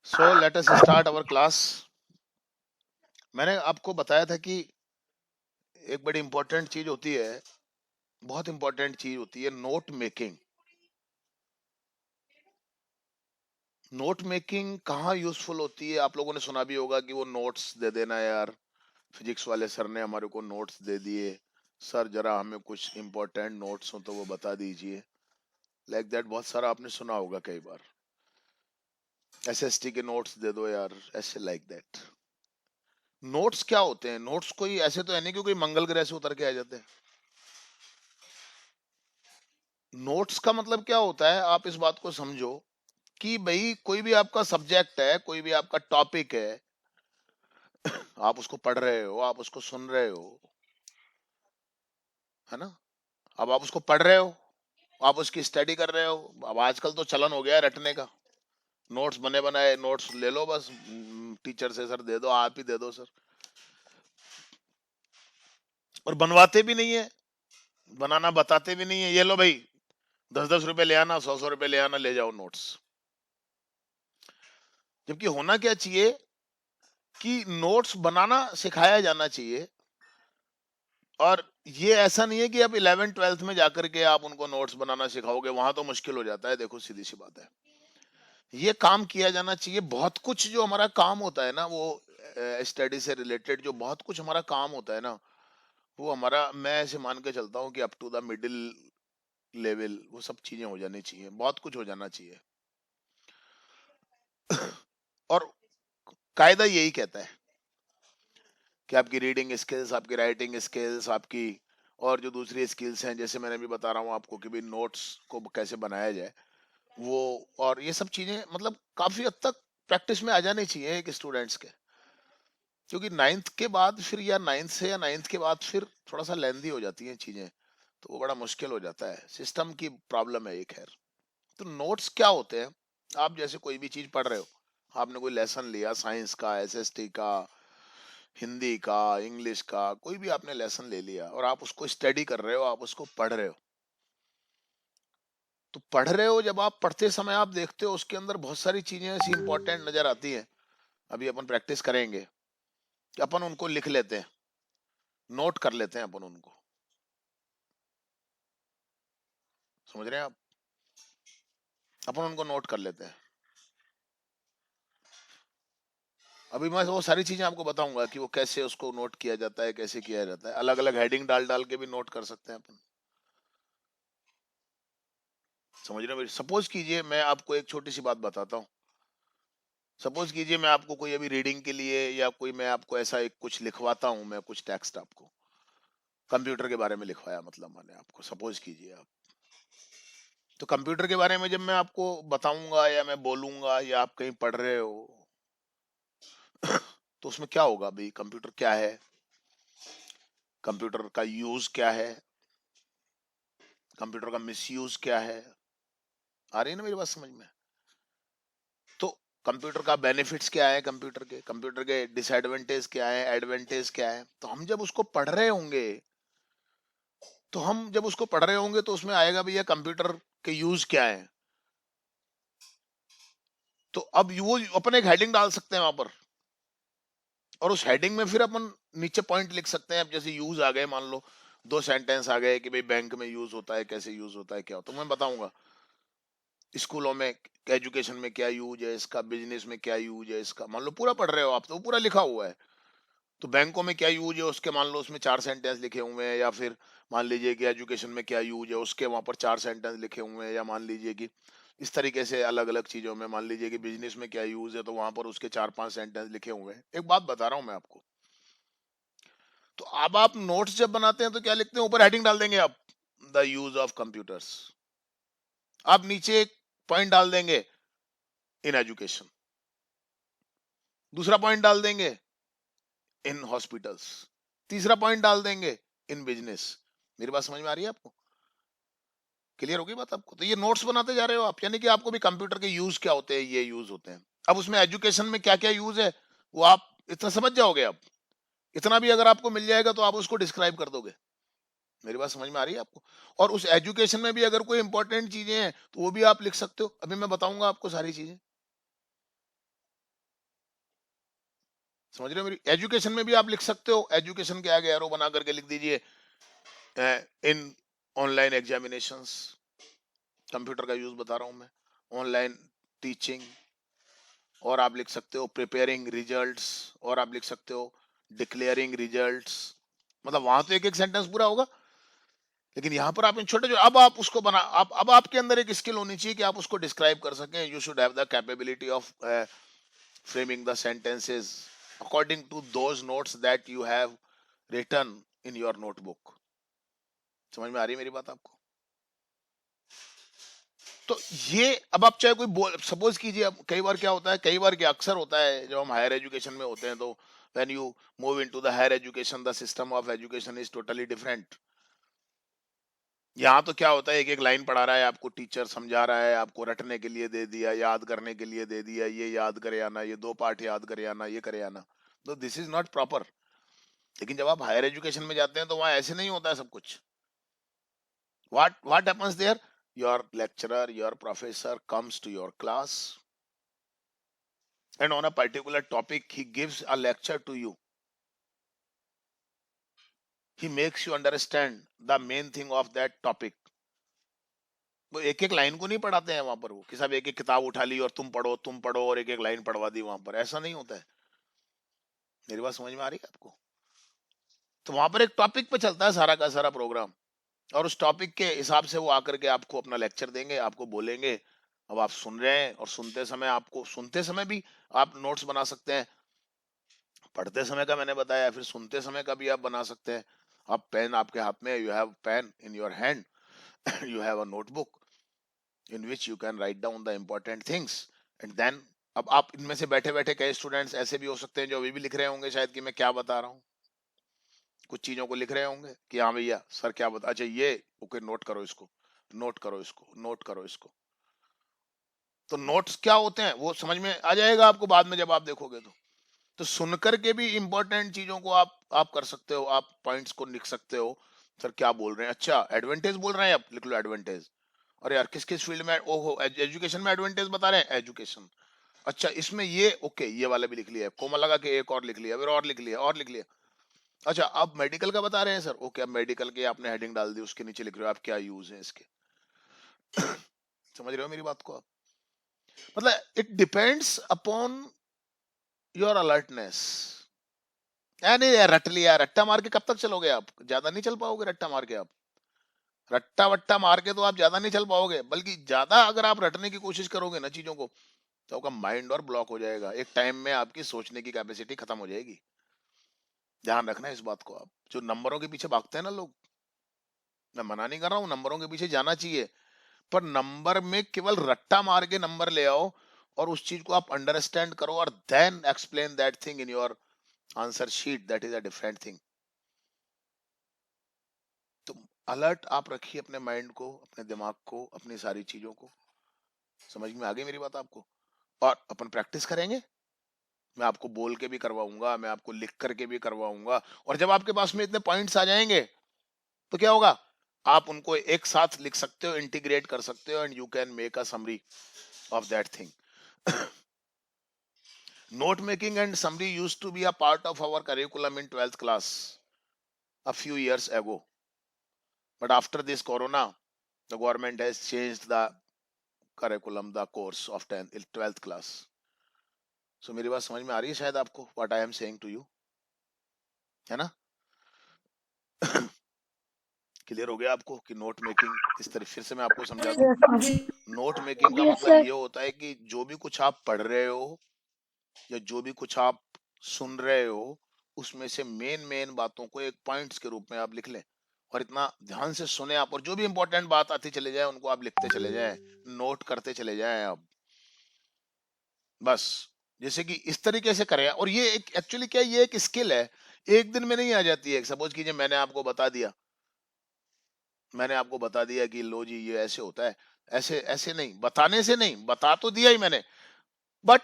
So let us start our class. मैंने आपको बताया था कि एक बड़ी इंपॉर्टेंट चीज होती है, बहुत इंपॉर्टेंट चीज होती है नोट मेकिंग। नोट मेकिंग कहाँ यूजफुल होती है? आप लोगों ने सुना भी होगा कि वो नोट्स दे देना यार, फिजिक्स वाले सर ने हमारे को नोट्स दे दिए, सर जरा हमें कुछ इंपॉर्टेंट नोट्स हो तो वो बता दीजिए। लाइक दैट बहुत सारा आपने सुना होगा कई बार। एसएसटी के नोट्स दे दो यार, ऐसे लाइक दैट। नोट्स क्या होते हैं? नोट्स कोई ऐसे तो है नहीं कि कोई मंगल ग्रह से उतर के आ जाते हैं। नोट्स का मतलब क्या होता है, आप इस बात को समझो कि भाई कोई भी आपका सब्जेक्ट है, कोई भी आपका टॉपिक है, आप उसको पढ़ रहे हो, आप उसको सुन रहे हो, है ना? अब आप उसको पढ़ रहे हो, आप उसकी स्टडी कर रहे हो। अब आजकल तो चलन हो गया है रटने का। नोट्स बने बनाए नोट्स ले लो बस, टीचर से सर दे दो, आप ही दे दो सर। और बनवाते भी नहीं है, बनाना बताते भी नहीं है। ये लो भाई, 10-10 रुपए ले आना, 100-100 रुपए ले आना, ले जाओ नोट्स। जबकि होना क्या चाहिए कि नोट्स बनाना सिखाया जाना चाहिए। और ये ऐसा नहीं है कि आप 11th-12th में जाकर के आप उनको नोट्स बनाना सिखाओगे, वहां तो मुश्किल हो जाता है। देखो सीधी सी बात है, ये काम किया जाना चाहिए। बहुत कुछ जो हमारा काम होता है ना, वो स्टडी से रिलेटेड जो बहुत कुछ हमारा काम होता है ना, वो हमारा, मैं ऐसे मान के चलता हूँ कि up to the middle level वो सब चीजें हो जानी चाहिए, बहुत कुछ हो जाना चाहिए। और कायदा यही कहता है कि आपकी रीडिंग स्किल्स, आपकी राइटिंग स्किल्स, आपकी और जो दूसरी स्किल्स हैं, जैसे मैंने भी बता रहा हूँ आपको कि भी नोट्स को कैसे बनाया जाए, वो और ये सब चीजें मतलब काफी हद तक प्रैक्टिस में आ जानी चाहिए एक स्टूडेंट्स के। क्योंकि नाइन्थ के बाद फिर, या नाइन्थ से या नाइन्थ के बाद फिर थोड़ा सा लेंदी हो जाती हैं चीजें, तो वो बड़ा मुश्किल हो जाता है। सिस्टम की प्रॉब्लम है एक। खैर, तो नोट्स क्या होते हैं? आप जैसे कोई भी चीज पढ़ रहे हो, आपने कोई लेसन लिया, साइंस का, एसएसटी का, हिंदी का, इंग्लिश का, कोई भी आपने लेसन ले लिया और आप उसको स्टडी कर रहे हो, आप उसको पढ़ रहे हो। तो पढ़ रहे हो, जब आप पढ़ते समय आप देखते हो उसके अंदर बहुत सारी चीजें ऐसी इंपॉर्टेंट नजर आती हैं। अभी अपन प्रैक्टिस करेंगे कि अपन उनको लिख लेते हैं, नोट कर लेते हैं अपन उनको। समझ रहे हैं आप? अपन उनको नोट कर लेते हैं। अभी मैं वो सारी चीजें आपको बताऊंगा कि वो कैसे उसको नोट किया जाता है, कैसे किया जाता है। अलग अलग हेडिंग डाल डाल के भी नोट कर सकते हैं अपन। समझ रहे हो? सपोज कीजिए मैं आपको एक छोटी सी बात बताता हूँ। सपोज कीजिए मैं आपको कोई अभी रीडिंग के लिए, या कोई मैं आपको ऐसा एक कुछ लिखवाता हूँ, मैं कुछ टेक्स्ट आपको कंप्यूटर के बारे में लिखवाया, मतलब मैंने आपको, सपोज कीजिए आप। तो कंप्यूटर के बारे में जब मैं आपको बताऊंगा या मैं बोलूंगा या आप कहीं पढ़ रहे हो, तो उसमें क्या होगा भाई? कंप्यूटर क्या है, कंप्यूटर का यूज क्या है, कंप्यूटर का मिसयूज क्या है। आ रही है ना मेरी बात समझ में? तो कंप्यूटर का बेनिफिट्स क्या है, कंप्यूटर के डिसएडवांटेज क्या है, एडवांटेज क्या है। तो हम जब उसको पढ़ रहे होंगे, तो हम जब उसको पढ़ रहे होंगे तो उसमें आएगा भैया कंप्यूटर के यूज क्या है। तो अब वो अपन एक हेडिंग डाल सकते हैं वहां पर, और उस हेडिंग में फिर अपन नीचे पॉइंट लिख सकते हैं। अब जैसे यूज आ गए, मान लो 2 सेंटेंस आ गए कि भाई बैंक में यूज होता है, कैसे यूज होता है, क्या होता है, तो मैं बताऊंगा स्कूलों में, एजुकेशन में क्या यूज है इसका, बिजनेस में क्या यूज है इसका। मान लो पूरा पढ़ रहे हो आप, तो पूरा लिखा हुआ है। तो बैंकों में क्या यूज है उसके, मान लो उसमें 4 सेंटेंस लिखे हुए हैं। या फिर मान लीजिए कि एजुकेशन में क्या यूज है उसके, वहां पर 4 सेंटेंस लिखे हुए हैं। या मान लीजिए कि इस तरीके से अलग अलग चीजों में, मान लीजिए कि बिजनेस में क्या यूज है, तो वहां पर उसके 4-5 सेंटेंस लिखे हुए हैं। एक बात बता रहा हूं मैं आपको। तो अब आप नोट्स जब बनाते हैं तो क्या लिखते हैं? ऊपर हेडिंग डाल देंगे आप, द यूज ऑफ कंप्यूटर्स। आप नीचे एक पॉइंट डाल देंगे, इन एजुकेशन। दूसरा पॉइंट डाल देंगे, इन हॉस्पिटल्स। तीसरा पॉइंट डाल देंगे, इन बिजनेस। मेरी बात समझ में आ रही है आपको? क्लियर होगी बात आपको? तो ये नोट्स बनाते जा रहे हो आप, यानी कि आपको भी कंप्यूटर के यूज क्या होते हैं, ये यूज होते हैं। अब उसमें एजुकेशन में क्या क्या यूज है, वो आप इतना समझ जाओगे। आप इतना भी अगर आपको मिल जाएगा तो आप उसको डिस्क्राइब कर दोगे। मेरी बात समझ में आ रही है आपको? और उस एजुकेशन में भी अगर कोई इंपॉर्टेंट चीजें हैं तो वो भी आप लिख सकते हो। अभी मैं बताऊंगा आपको सारी चीजें। समझ रहे हो मेरी? एजुकेशन में भी आप लिख सकते हो, एजुकेशन के आगे एरो बना करके लिख दीजिए इन ऑनलाइन एग्जामिनेशंस, कंप्यूटर का यूज बता रहा हूं मैं, ऑनलाइन टीचिंग, और आप लिख सकते हो प्रिपेयरिंग रिजल्ट्स, और आप लिख सकते हो डिक्लेयरिंग रिजल्ट्स। मतलब वहां तो एक एक सेंटेंस पूरा होगा, लेकिन यहाँ पर आप इन छोटे जो, अब आप उसको बना, आप अब आपके अंदर एक स्किल होनी चाहिए कि आप उसको डिस्क्राइब कर सकें। You should have the capability of framing the sentences according to those notes that you have written in your notebook। समझ में आ रही है मेरी बात आपको? तो ये अब आप चाहे कोई बोल, सपोज कीजिए, अब कई बार क्या होता है, कई बार क्या अक्सर होता है जब हम हायर एजुकेशन में होते हैं, तो when you move into the higher education the system of education is totally different. यहाँ तो क्या होता है, एक एक लाइन पढ़ा रहा है आपको टीचर, समझा रहा है आपको, रटने के लिए दे दिया, याद करने के लिए दे दिया, ये याद करे आना, ये 2 पार्ट याद करे आना, ये करे आना। तो दिस इज नॉट प्रॉपर। लेकिन जब आप हायर एजुकेशन में जाते हैं तो वहां ऐसे नहीं होता है सब कुछ। what happens there? Your lecturer, your professor comes to your class, and on a particular topic he gives a lecture to you. He makes you understand the main thing of that topic. वो एक एक line को नहीं पढ़ाते हैं वहां पर, वो कि साहब एक एक किताब उठा ली और तुम पढ़ो और एक एक लाइन पढ़वा दी वहां पर, ऐसा नहीं होता है। मेरी बात समझ में आ रही है आपको? तो वहां पर एक टॉपिक पे चलता है सारा का सारा प्रोग्राम, और उस टॉपिक के हिसाब से वो आकर के आपको अपना लेक्चर देंगे, आपको बोलेंगे। अब आप सुन रहे हैं, और सुनते समय आपको, सुनते समय भी आप नोट्स बना सकते हैं, पढ़ते समय का मैंने बताया, फिर सुनते समय का भी आप बना सकते हैं। आप पेन आपके हाथ में, you have pen in your hand, you have a notebook in which you can write down the important things, and then अब आप इनमें से बैठे बैठे कई स्टूडेंट्स ऐसे भी हो सकते हैं जो अभी भी लिख रहे होंगे शायद कि मैं क्या बता रहा हूँ, कुछ चीजों को लिख रहे होंगे कि हाँ भैया सर क्या बता, अच्छा ये ओके, नोट करो इसको, नोट करो इसको, नोट करो इसको। तो नोट्स क्या होते हैं वो समझ में आ जाएगा आपको बाद में जब आप देखोगे। तो सुन करके भी इंपॉर्टेंट चीजों को आप कर सकते हो, आप पॉइंट्स को लिख सकते हो। सर क्या बोल रहे हैं, अच्छा एडवांटेज बोल रहे हैं, आप लिख लो एडवांटेज। और यार किस किस फील्ड में, ओहो एजुकेशन में एडवांटेज बता रहे हैं, एजुकेशन, अच्छा इसमें ये ओके, ये वाला भी लिख लिया, कोमा लगा के एक और लिख लिया, फिर और लिख लिया, और लिख लिया। अच्छा अब मेडिकल का बता रहे हैं सर, ओके अब मेडिकल के आपने हेडिंग डाल दी, उसके नीचे लिख रहे हो आप क्या यूज है इसके। समझ रहे हो मेरी बात को आप? मतलब it depends upon your alertness. नहीं यार रट लिया, रट्टा मार के कब तक चलोगे आप, ज्यादा नहीं चल पाओगे रट्टा मार के आप। रट्टा वट्टा मार के तो आप ज्यादा नहीं चल पाओगे, बल्कि ज्यादा अगर आप रटने की कोशिश करोगे ना चीजों को, तो आपका माइंड और ब्लॉक हो जाएगा, एक टाइम में आपकी सोचने की कैपेसिटी खत्म हो जाएगी। ध्यान रखना है इस बात को। आप जो नंबरों के पीछे भागते हैं ना लोग, मैं मना नहीं कर रहा हूँ, नंबरों के पीछे जाना चाहिए, पर नंबर में केवल रट्टा मार के नंबर ले आओ, और उस चीज को आप अंडरस्टैंड करो और then explain that thing in your answer sheet, that is a different thing. तो अलर्ट आप रखिए अपने माइंड को, अपने दिमाग को, अपनी सारी चीजों को। समझ में आ गई मेरी बात आपको? और अपन प्रैक्टिस करेंगे, मैं आपको बोल के भी करवाऊंगा, मैं आपको लिख करके भी करवाऊंगा, और जब आपके पास में इतने पॉइंट्स आ जाएंगे तो क्या होगा, आप उनको एक साथ लिख सकते हो, इंटीग्रेट कर सकते हो, and you can make a summary of that thing. Note making and summary used to be a part of our curriculum in 12th class a few years ago. But after this corona, the government has changed the curriculum, the course of 12th class. So मेरी बात समझ में आ रही है शायद आपको, what I am saying to you, है ना? क्लियर हो गया आपको कि नोट मेकिंग किस तरह, फिर से मैं आपको समझा दूं। नोट मेकिंग का Yes, मतलब sir. ये होता है कि जो भी कुछ आप पढ़ रहे हो या जो भी कुछ आप सुन रहे हो, उसमें से मेन बातों को एक पॉइंट्स के रूप में आप लिख लें, और इतना ध्यान से सुने आप, और जो भी इंपॉर्टेंट बात आती चले जाए उनको आप लिखते चले जाएं, नोट करते चले जाएं आप, बस। जैसे कि इस तरीके से करें, और ये एक एक्चुअली क्या, ये एक स्किल है, एक दिन में नहीं आ जाती है। सपोज कीजिए मैंने आपको बता दिया कि लो जी ये ऐसे होता है, ऐसे ऐसे नहीं, बताने से नहीं, बता तो दिया ही मैंने, बट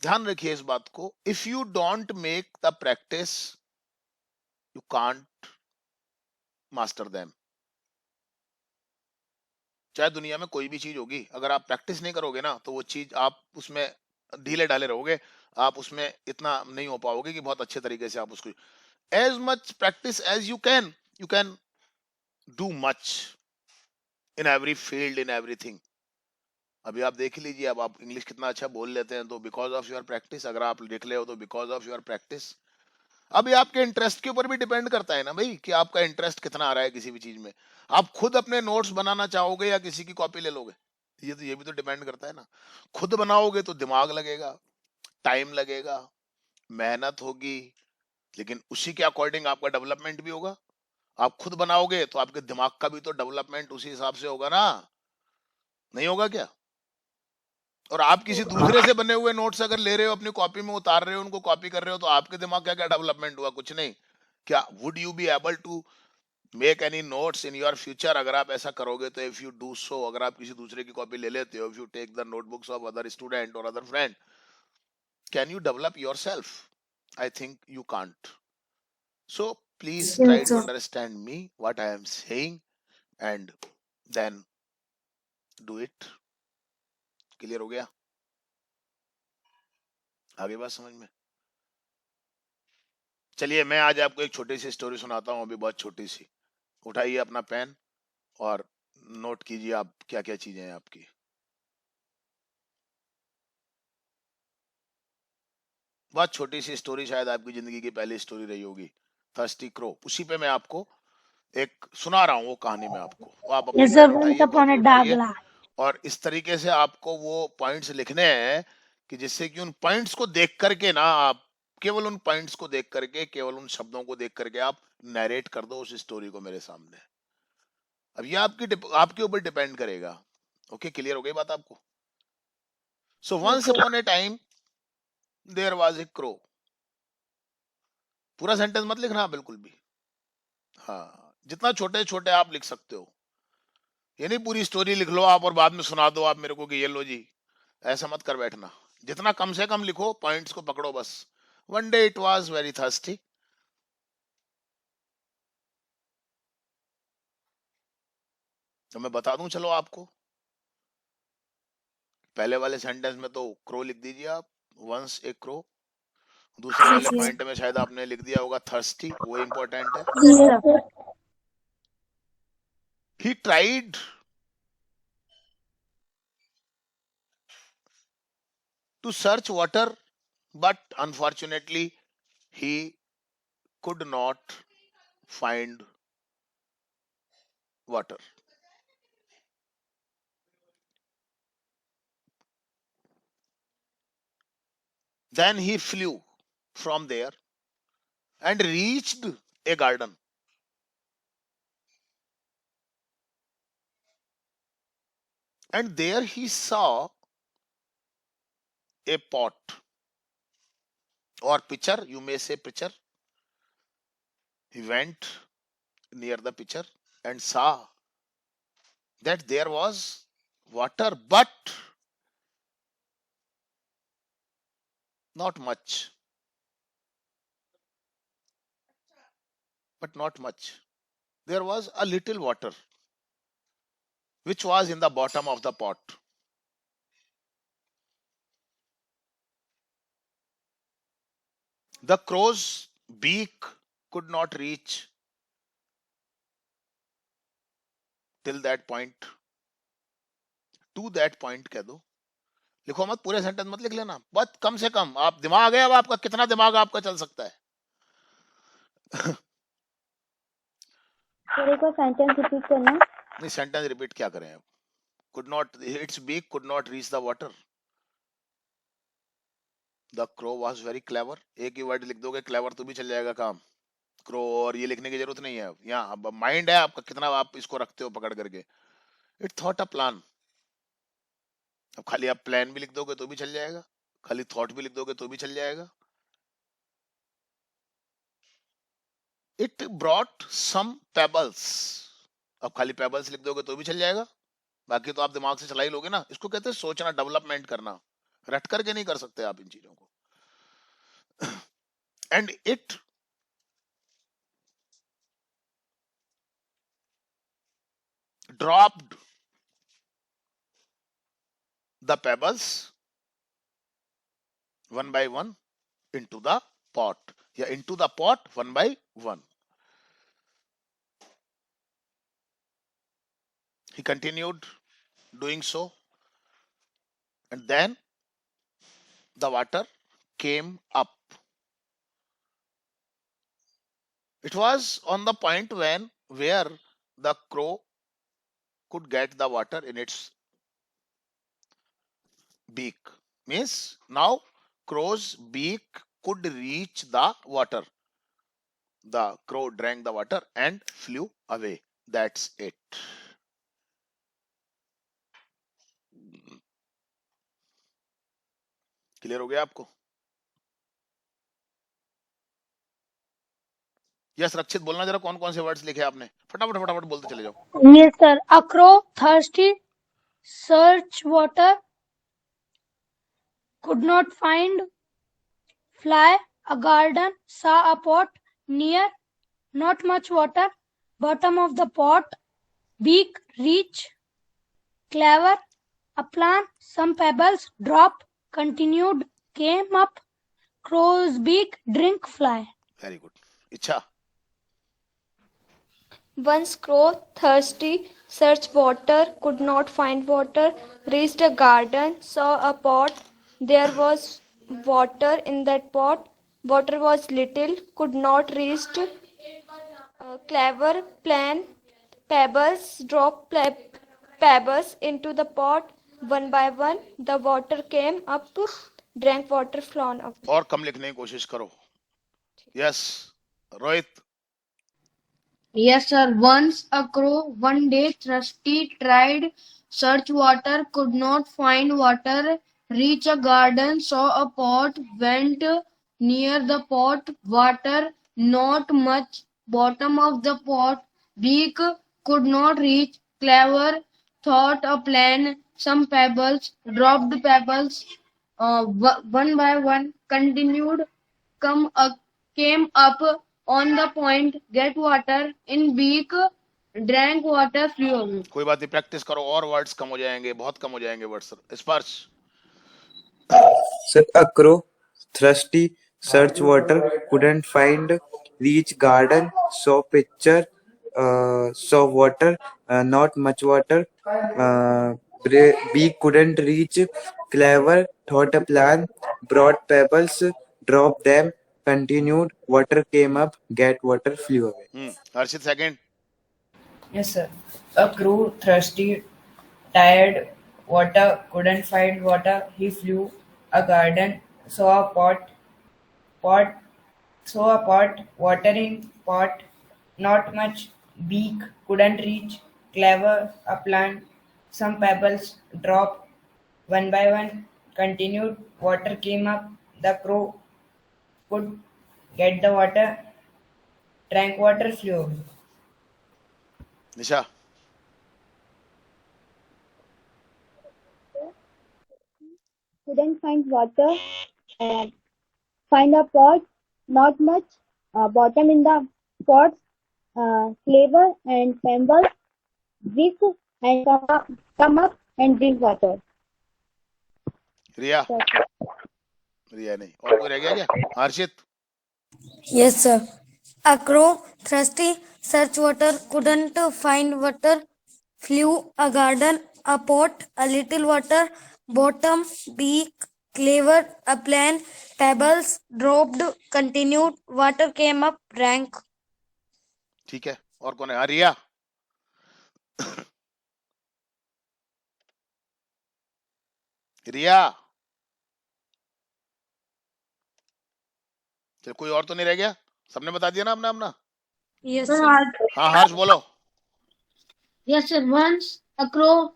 ध्यान रखिए इस बात को, if you don't make the practice you can't master them. चाहे दुनिया में कोई भी चीज होगी, अगर आप प्रैक्टिस नहीं करोगे ना, तो वो चीज आप उसमें ढीले ढाले रहोगे, आप उसमें इतना नहीं हो पाओगे कि बहुत अच्छे तरीके से आप उसको, as much practice as you can do much in every field, in everything. अभी आप देख ही लीजिए, अब आप इंग्लिश कितना अच्छा बोल लेते हैं, तो बिकॉज ऑफ योर प्रैक्टिस। अगर आप लिख ले हो तो बिकॉज ऑफ योर प्रैक्टिस। अभी आपके इंटरेस्ट के ऊपर भी डिपेंड करता है ना भाई, कि आपका इंटरेस्ट कितना आ रहा है किसी भी चीज में। आप खुद अपने नोट्स बनाना चाहोगे या किसी की कॉपी ले लोगे, ये भी तो डिपेंड करता है ना। खुद बनाओगे तो दिमाग लगेगा, टाइम लगेगा, मेहनत होगी, लेकिन उसी के अकॉर्डिंग आपका डेवलपमेंट भी होगा। आप खुद बनाओगे तो आपके दिमाग का भी तो डेवलपमेंट उसी हिसाब से होगा ना, नहीं होगा क्या? और आप किसी दूसरे से बने हुए नोट्स अगर ले रहे हो, अपनी कॉपी में उतार रहे हो, उनको कॉपी कर रहे हो, तो आपके दिमाग का क्या डेवलपमेंट हुआ? कुछ नहीं। क्या would you be able to make any notes in your future? अगर आप ऐसा करोगे तो, इफ यू डू सो, अगर आप किसी दूसरे की कॉपी ले लेते हो, if you take the notebooks of other student और other friend, can you develop your self? I think you can't. So please try Yes, to sir. understand me what I am saying, and then do it. Clear हो गया? आगे बात समझ में? चलिए मैं आज आपको एक छोटी सी स्टोरी सुनाता हूँ, अभी बहुत छोटी सी। उठाइए अपना पेन और नोट कीजिए आप क्या क्या चीजें हैं आपकी। बहुत छोटी सी स्टोरी, शायद आपकी जिंदगी की पहली स्टोरी रही होगी, थर्स्टी क्रो। उसी पे मैं आपको एक सुना रहा हूँ, वो कहानी में आपको। वो आप अपनी Yes, sir. पेन Once उठाइए, upon कॉपी a उठाइए, dagla. और इस तरीके से आपको वो पॉइंट्स लिखने हैं कि जिससे कि उन पॉइंट्स को देख करके ना, आप केवल उन पॉइंट्स को देख करके, केवल उन शब्दों को देख करके आप नरेट कर दो उस स्टोरी को मेरे सामने। अब ये आपके ऊपर डिपेंड करेगा। ओके, क्लियर हो गई बात आपको? So Yes, once sir. Upon a time there was a crow. पूरा सेंटेंस मत लिखना बिल्कुल भी, हाँ, जितना छोटे छोटे आप लिख सकते हो। ये नहीं पूरी स्टोरी लिख लो आप और बाद में सुना दो आप मेरे को कि ये लो जी, ऐसा मत कर बैठना। जितना कम से कम लिखो, पॉइंट्स को पकड़ो बस। One day it was very thirsty. तो मैं बता दूं चलो आपको, पहले वाले सेंटेंस में तो क्रो लिख दीजिए आप, वंस ए क्रो। दूसरे वाले Yes, sir. पॉइंट में शायद आपने लिख दिया होगा थर्स्टी, वो इंपॉर्टेंट है। Yes, sir. He tried to search water, but unfortunately he could not find water. Then he flew from there and reached a garden. And there he saw a pot or pitcher, you may say pitcher. He went near the pitcher and saw that there was water, but not much. But not much. There was a little water which was in the bottom of the pot. The crow's beak could not reach till that point. To that point कह दो, लिखो मत, पूरे sentence मत लिख लेना, बहुत कम से कम। आप दिमाग है अब आपका, कितना दिमाग आपका चल सकता है? सर एक बार सेंटेंस रिपीट करना। नहीं, सेंटेंस रिपीट क्या करें अब? Could not, its beak could not reach the water. The crow was very clever. एक ही वर्ड लिख दोगे क्लेवर तो भी चल जाएगा काम। क्रो, और ये लिखने की जरूरत नहीं है यहाँ। अब माइंड है आपका, कितना आप इसको रखते हो पकड़ करके। It thought a plan. अब खाली आप प्लान भी लिख दोगे तो भी चल जाएगा, खाली थॉट भी लिख दोगे तो भी चल जाएगा। It brought some pebbles. अब खाली पेबल्स लिख दोगे तो भी चल जाएगा, बाकी तो आप दिमाग से चला ही लोगे ना। इसको कहते हैं सोचना, डेवलपमेंट करना। रट करके नहीं कर सकते आप इन चीजों को। And it dropped the pebbles one by one into the pot. Yeah, into the pot one by one. He continued doing so, and then the water came up. It was on the point when where the crow could get the water in its beak. Means now crow's beak could reach the water. The crow drank the water and flew away. That's it. Clear हो गया आपको? Yes रक्षित, बोलना जरा कौन कौन से words लिखे आपने, फटाफट फटाफट बोलते चले जाओ. Yes, sir. A crow, thirsty, search water, could not find, fly, a garden, saw a pot, near, not much water, bottom of the pot, beak, reach, clever, a plan, some pebbles, drop, continued, came up, crow's beak, drink, fly. Very good. इच्छा. Once crow, thirsty, searched water, could not find water, reached a garden, saw a pot. There was water in that pot. Water was little, could not reach. Clever plan, pebbles, drop pebbles into the pot one by one. The water came up, drank water, flown up. और कम लिखने की कोशिश करो. Yes Rohit. Yes, sir. Once a crow, one day thirsty, tried search water, could not find water, reach a garden, saw a pot, went near the pot, water, not much, bottom of the pot, beak, could not reach, clever, thought a plan, some pebbles, dropped pebbles, one by one, continued, came up on the point, get water in beak, drank water, flew away. कोई बात नहीं, practice करो और words कम हो जाएंगे, बहुत कम हो जाएंगे वर्ड्स. स्पर्श. Sir, a crow, thirsty, search water, couldn't find, reach garden, saw picture, saw water, not much water, beak couldn't reach, clever, thought a plan, brought pebbles, dropped them, continued, water came up, get water, flew away. Harshit second. Yes, sir. A crow, thirsty, tired, water, couldn't find water. He flew a garden, saw a pot, watering pot, not much, beak, couldn't reach, clever, a plant, some pebbles, drop, one by one, continued, water came up, the crow could get the water, drank water, flew away. Nisha. Couldn't find water, find a pot, not much, bottom in the pot, flavor and pebbles, drink and come up and drink water. रिया. रिया नहीं, और कोई रह गया क्या? हर्षित. Yes, sir. A crow, thirsty, searched water, couldn't find water, flew a garden, a pot, a little water, bottom, beak, clever, a plan, pebbles, dropped, continued, water came up, drank. ठीक है, और कौन है? हाँ, रिया. रिया. चल कोई और तो नहीं रह गया? सबने बता दिया ना अपना अपना? Yes, Sir, sir. हाँ हर्ष बोलो. yes, sir. Once a crow,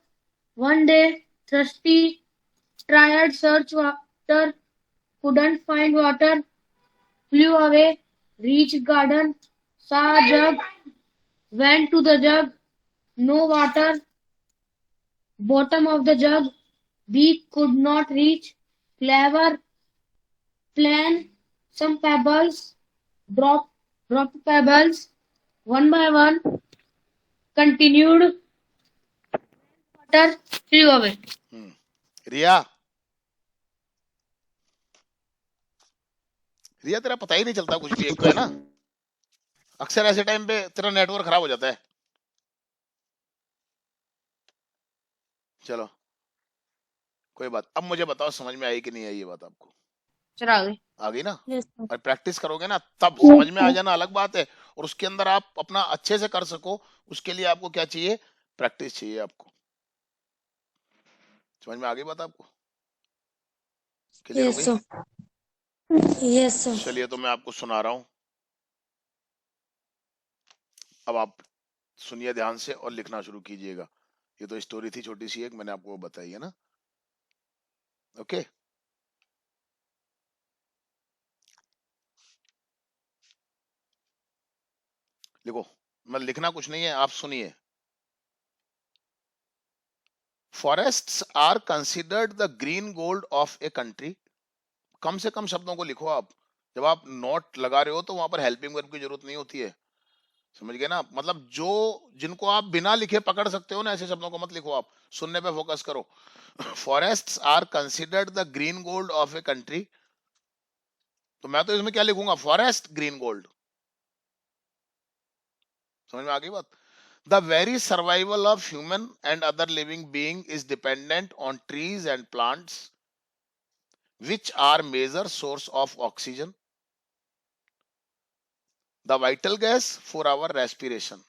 one day thirsty, tried search water, couldn't find water, flew away, reached garden, saw a jug, went to the jug, no water, bottom of the jug, beak could not reach, clever, plan, some pebbles, dropped pebbles, one by one, continued, water, flew away. रिया. रिया तेरा पता ही नहीं चलता कुछ भी, एक तो है ना, अक्सर ऐसे टाइम पे तेरा नेटवर्क खराब हो जाता है। चलो कोई बात, अब मुझे बताओ समझ में आई कि नहीं आई ये बात आपको? सर आ गए। आ गई ना? Yes, sir. और प्रैक्टिस करोगे ना तब Yes, समझ में आ sir. जाना अलग बात है, और उसके अंदर आप अपना अच्छे से कर सको, उसके लिए आपको क्या चाहिए? प्रैक्टिस चाहिए आपको। समझ में आ गई बात आपको? क्लियर हो Yes, गई? sir. Yes, sir. चलिए तो मैं आपको सुना रहा हूं, अब आप सुनिए ध्यान से और लिखना शुरू कीजिएगा। ये तो स्टोरी थी छोटी सी एक, मैंने आपको वो बताई है ना। ओके, लिखो, मतलब लिखना कुछ नहीं है, आप सुनिए। Forests are considered the green gold of a country. कम से कम शब्दों को लिखो आप, जब आप नोट लगा रहे हो तो वहां पर हेल्पिंग वर्ब की जरूरत नहीं होती है, समझ गए ना? मतलब जो जिनको आप बिना लिखे पकड़ सकते हो ना, ऐसे शब्दों को मत लिखो, आप सुनने पे फोकस करो। Forests are considered the green gold of a country, तो मैं तो इसमें क्या लिखूंगा? Forest green gold. समझ में आ गई बात? The very survival of human and other living being is dependent on trees and plants which are major source of oxygen, the vital gas for our respiration.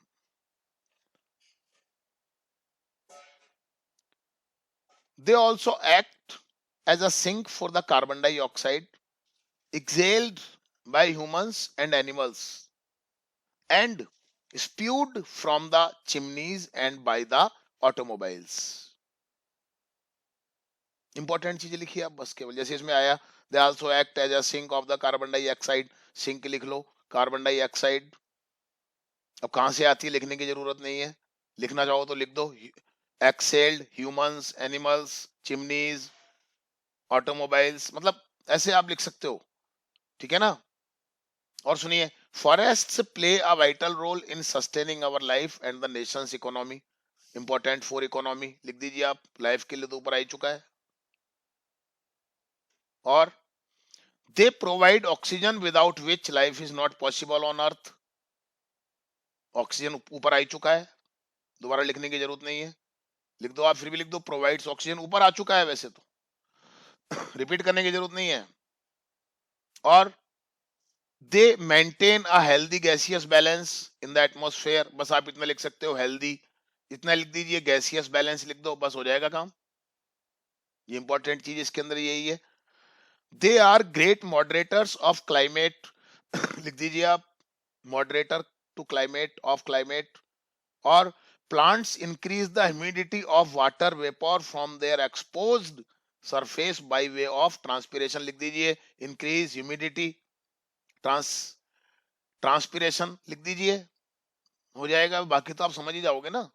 They also act as a sink for the carbon dioxide exhaled by humans and animals and spewed from the chimneys and by the automobiles. Important चीजें लिखिए आप बस, केवल जैसे इसमें आया, they also act as a sink of the carbon dioxide, sink लिख लो, कार्बन डाइऑक्साइड। अब कहां से आती है लिखने की जरूरत नहीं है, लिखना चाहो तो लिख दो, excelled, humans, animals, chimneys, automobiles, मतलब ऐसे आप लिख सकते हो, ठीक है ना? और सुनिए, forests play a vital role in sustaining our life and the nation's economy. Important for economy लिख दीजिए आप, लाइफ के लिए तो ऊपर आ ही चुका है। और they provide oxygen without which life is not possible on earth. Oxygen ऊपर आ ही चुका है, दोबारा लिखने की जरूरत नहीं है, लिख दो आप, फिर भी लिख दो प्रोवाइड्स ऑक्सीजन, ऊपर आ चुका है वैसे तो, रिपीट करने की जरूरत नहीं है। और दे maintain a healthy gaseous balance in the atmosphere, बस आप इतना लिख सकते हो, हेल्दी, इतना लिख दीजिए, गैसियस बैलेंस लिख दो, बस हो जाएगा काम। ये इंपॉर्टेंट चीज इसके अंदर यही है। They are great moderators of climate, लिख दीजिए आप, moderator to climate, of climate. और plants increase the humidity of water vapor from their exposed surface by way of transpiration, लिख दीजिए, increase humidity, transpiration लिख दीजिए, हो जाएगा, बाकी तो आप समझ ही जाओगे ना।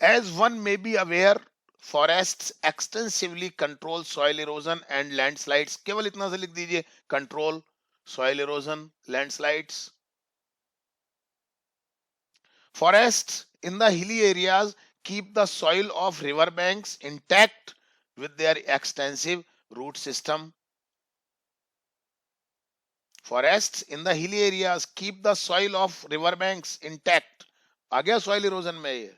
as one may be aware, forests extensively control soil erosion and landslides, केवल इतना से लिख दीजिए, control soil erosion, landslides। Forests in the hilly areas keep the soil of river banks intact with their extensive root system. Forests in the hilly areas keep the soil of river banks intact. आ गया soil erosion में, ये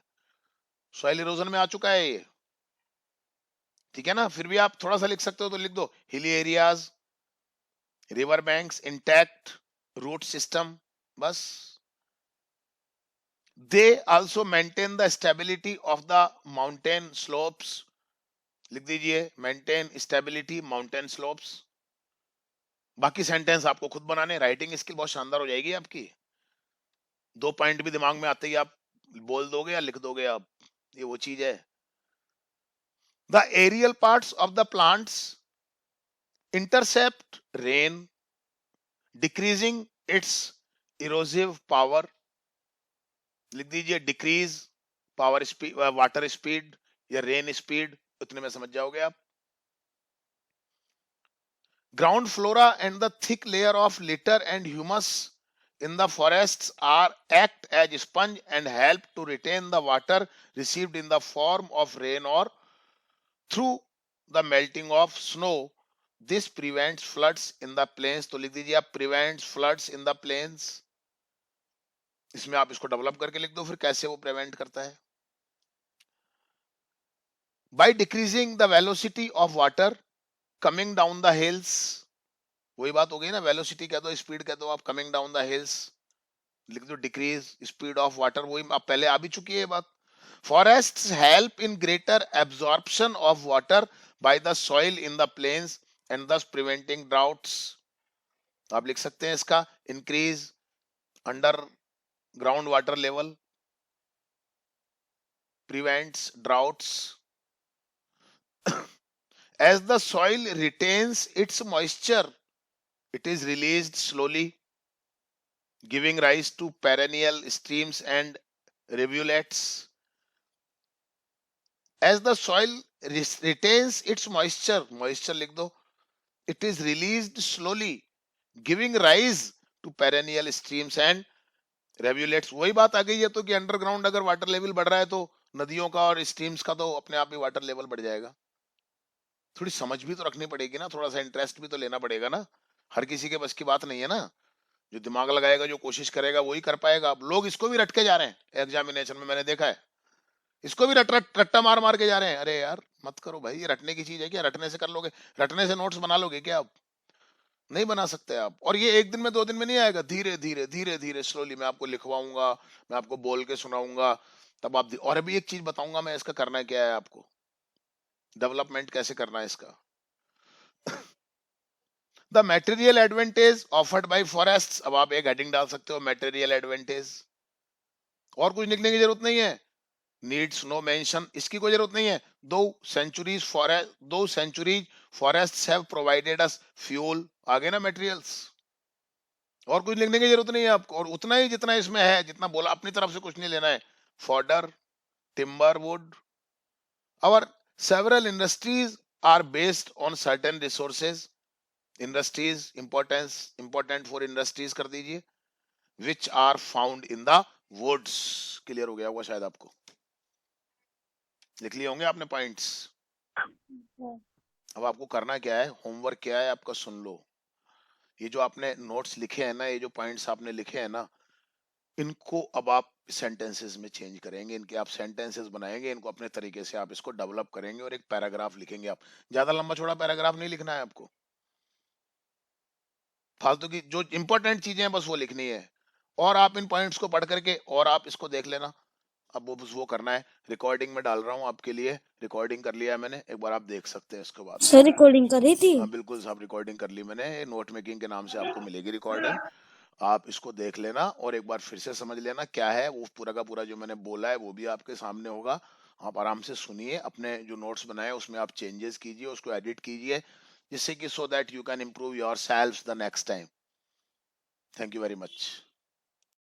soil erosion में आ चुका है ये, ठीक है ना? फिर भी आप थोड़ा सा लिख सकते हो तो लिख दो, hilly areas, river banks intact, root system, बस। They also maintain the stability of the mountain slopes, लिख दीजिए, maintain stability mountain slopes। बाकी सेंटेंस आपको खुद बनाने, राइटिंग स्किल बहुत शानदार हो जाएगी आपकी, 2 पॉइंट भी दिमाग में आते ही आप बोल दोगे या लिख दोगे आप, ये वो चीज है। The aerial parts of the plants intercept rain, decreasing its erosive power, लिख दीजिए, decrease power speed, water speed या रेन स्पीड, उतने में समझ जाओगे आप। Ground flora and the thick layer of litter and humus in the forests are act as sponge and help to retain the water received in the form of rain or through the melting of snow. This prevents floods in the plains, तो लिख दीजिए आप prevents floods in the plains. इसमें आप इसको develop करके लिख दो फिर कैसे वो प्रिवेंट करता है। By decreasing the velocity of water coming down the hills, वही बात हो गई ना, वेलोसिटी कह दो, स्पीड कह दो आप, कमिंग डाउन द हिल्स लिख दो डिक्रीज स्पीड ऑफ वाटर, वही आप पहले आ भी चुकी है बात। Forests help in greater absorption of water by the soil in the plains and thus preventing droughts, तो आप लिख सकते हैं इसका increase underground water level prevents droughts as the soil retains its moisture it is released slowly giving rise to perennial streams and rivulets as the soil retains its moisture लिख दो, it is released slowly giving rise to perennial streams and rivulets, वही बात आ गई है तो कि underground अगर water level बढ़ रहा है तो नदियों का और स्ट्रीम्स का तो अपने आप ही वाटर लेवल बढ़ जाएगा। थोड़ी समझ भी तो रखनी पड़ेगी ना, थोड़ा सा इंटरेस्ट भी तो लेना पड़ेगा ना, हर किसी के बस की बात नहीं है ना, जो दिमाग लगाएगा जो कोशिश करेगा वही कर पाएगा। अब लोग इसको भी रट के जा रहे हैं एग्जामिनेशन में, मैंने देखा है इसको भी रट्टा मार मार के जा रहे हैं। अरे यार मत करो भाई, ये रटने की चीज है क्या? रटने से कर लोगे? रटने से नोट्स बना लोगे क्या? आप नहीं बना सकते आप, और ये एक दिन में 2 दिन में नहीं आएगा, धीरे धीरे धीरे धीरे स्लोली मैं आपको लिखवाऊंगा, मैं आपको बोल के सुनाऊंगा, तब आप और अभी एक चीज बताऊंगा मैं, इसका करना क्या है, आपको डेवलपमेंट कैसे करना है इसका। The material advantage offered by forests, अब आप एक हेडिंग डाल सकते हो मटेरियल एडवांटेज, और कुछ लिखने की जरूरत नहीं है। नीड्स नो मेंशन, इसकी कोई जरूरत नहीं है। दो centuries forests have provided us fuel, आगे ना मटेरियल्स, और कुछ लिखने की जरूरत नहीं है आपको, और उतना ही जितना इसमें है, जितना बोला, अपनी तरफ से कुछ नहीं लेना है। फॉडर, टिम्बर वुड, और several industries are based on certain resources, industries important for industries कर दीजिए, which are found in the woods, clear हो गया होगा शायद आपको, लिख लिए होंगे आपने पॉइंट्स। अब आपको करना क्या है, होमवर्क क्या है आपका, सुन लो। ये जो आपने नोट्स लिखे हैं ना, ये जो पॉइंट्स आपने लिखे हैं ना, इनको अब आप सेंटेंसेस में चेंज करेंगे, इनके आप सेंटेंसेस बनाएंगे, इनको अपने तरीके से आप इसको डेवलप करेंगे और एक पैराग्राफ लिखेंगे। आप ज्यादा लंबा छोड़ा पैराग्राफ नहीं लिखना है आपको, फालतू की जो इंपॉर्टेंट चीजें हैं बस वो लिखनी है, और आप इन पॉइंट्स को पढ़ करके और आप इसको देख लेना। अब वो करना है, रिकॉर्डिंग में डाल रहा हूँ आपके लिए, रिकॉर्डिंग कर लिया है मैंने, एक बार आप देख सकते हैं इसके बाद। सर रिकॉर्डिंग करी थी? हाँ बिल्कुल साहब, रिकॉर्डिंग कर ली मैंने, नोट मेकिंग के नाम से आपको मिलेगी रिकॉर्डिंग, आप इसको देख लेना और एक बार फिर से समझ लेना क्या है वो, पूरा का पूरा जो मैंने बोला है वो भी आपके सामने होगा। आप आराम से सुनिए, अपने जो नोट्स बनाए उसमें आप चेंजेस कीजिए, उसको एडिट कीजिए, जिससे कि so that you can improve your self the next time. Thank you very much.